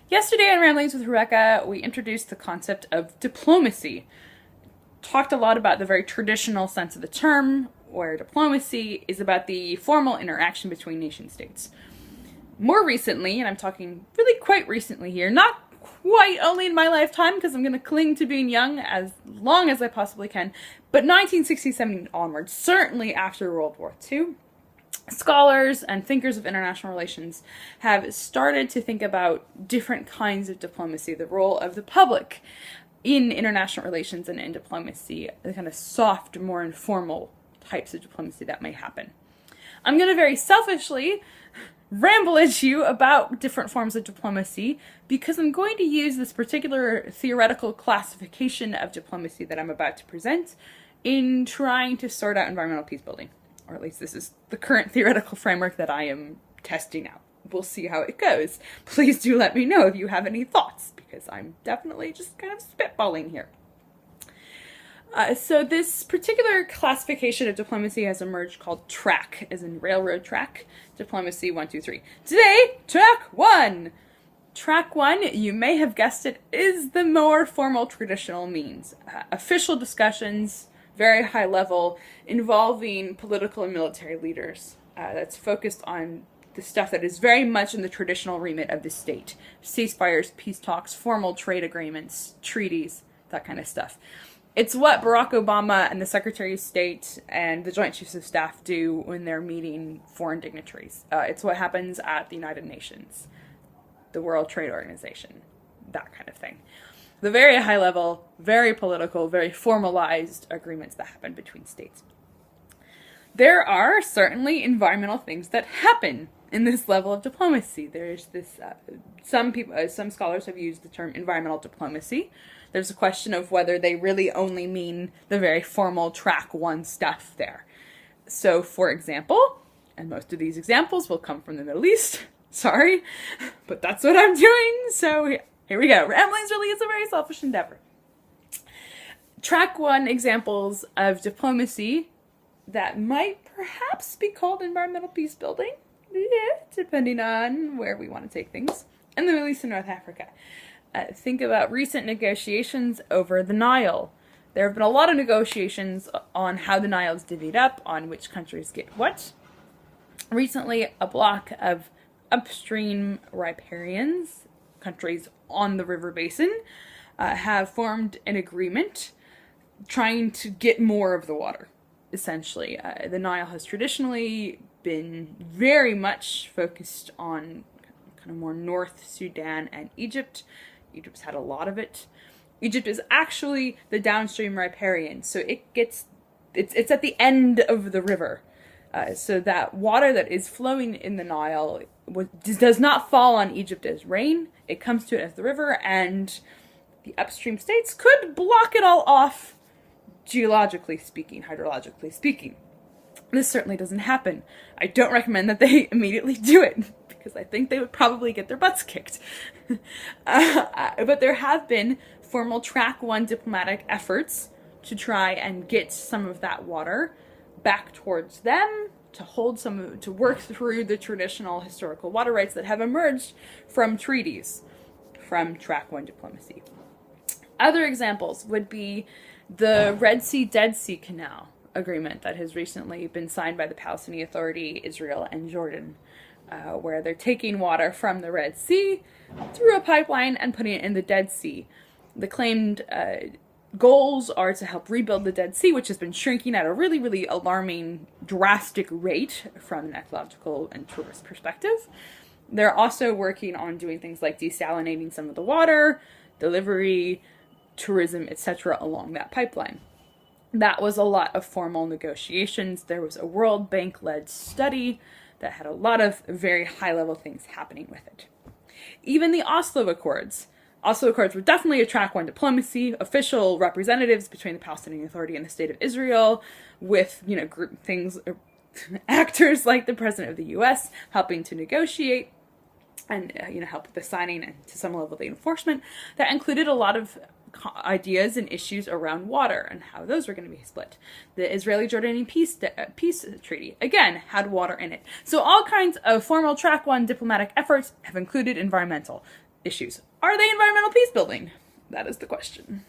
Yesterday on Ramblings with Rebecca, we introduced the concept of diplomacy. Talked a lot about the very traditional sense of the term, where diplomacy is about the formal interaction between nation states. More recently, and I'm talking really quite recently here, not quite only in my lifetime, because I'm going to cling to being young as long as I possibly can, but 1967 onwards, certainly after World War II, scholars and thinkers of international relations have started to think about different kinds of diplomacy, the role of the public in international relations and in diplomacy, the kind of soft, more informal types of diplomacy that may happen. I'm going to very selfishly ramble at you about different forms of diplomacy because I'm going to use this particular theoretical classification of diplomacy that I'm about to present in trying to sort out environmental peace building. Or at least this is the current theoretical framework that I am testing out. We'll see how it goes. Please do let me know if you have any thoughts, because I'm definitely just kind of spitballing here. So this particular classification of diplomacy has emerged called track, as in railroad track, diplomacy 1, 2, 3. Today, track 1! Track 1, you may have guessed it, is the more formal traditional means. Official discussions, very high level, involving political and military leaders. That's focused on the stuff that is very much in the traditional remit of the state. Ceasefires, peace talks, formal trade agreements, treaties, that kind of stuff. It's what Barack Obama and the Secretary of State and the Joint Chiefs of Staff do when they're meeting foreign dignitaries. It's what happens at the United Nations, the World Trade Organization, that kind of thing. The very high level, very political, very formalized agreements that happen between states. There are certainly environmental things that happen in this level of diplomacy. There's this, some scholars have used the term environmental diplomacy. There's a question of whether they really only mean the very formal track 1 stuff there. So, for example, and most of these examples will come from the Middle East, sorry, but that's what I'm doing, so here we go. Ramblings really is a very selfish endeavor. Track 1 examples of diplomacy that might perhaps be called environmental peace building, depending on where we want to take things, in the Middle East and North Africa. Think about recent negotiations over the Nile. There have been a lot of negotiations on how the Nile is divvied up, on which countries get what. Recently, a block of upstream riparians, countries on the river basin, have formed an agreement trying to get more of the water, essentially. The Nile has traditionally been very much focused on kind of more North Sudan and Egypt. Egypt's had a lot of it. Egypt is actually the downstream riparian, so it's at the end of the river. So that water that is flowing in the Nile does not fall on Egypt as rain. It comes to it as the river, and the upstream states could block it all off, geologically speaking, hydrologically speaking. This certainly doesn't happen. I don't recommend that they immediately do it, because I think they would probably get their butts kicked. But there have been formal track 1 diplomatic efforts to try and get some of that water back towards them, to work through the traditional historical water rights that have emerged from treaties, from track 1 diplomacy. Other examples would be the Red Sea-Dead Sea Canal agreement that has recently been signed by the Palestinian Authority, Israel, and Jordan, where they're taking water from the Red Sea through a pipeline and putting it in the Dead Sea. The claimed goals are to help rebuild the Dead Sea, which has been shrinking at a really, really alarming, drastic rate from an ecological and tourist perspective. They're also working on doing things like desalinating some of the water, delivery, tourism, etc. along that pipeline. That was a lot of formal negotiations. There was a World Bank-led study that had a lot of very high-level things happening with it. Even the Oslo Accords. Oslo Accords were definitely a track 1 diplomacy, official representatives between the Palestinian Authority and the State of Israel, with, actors like the President of the U.S. helping to negotiate and, help with the signing and to some level the enforcement. That included a lot of ideas and issues around water and how those were going to be split. The Israeli-Jordanian peace treaty, again, had water in it. So all kinds of formal track 1 diplomatic efforts have included environmental. issues. Are they environmental peace building? That is the question.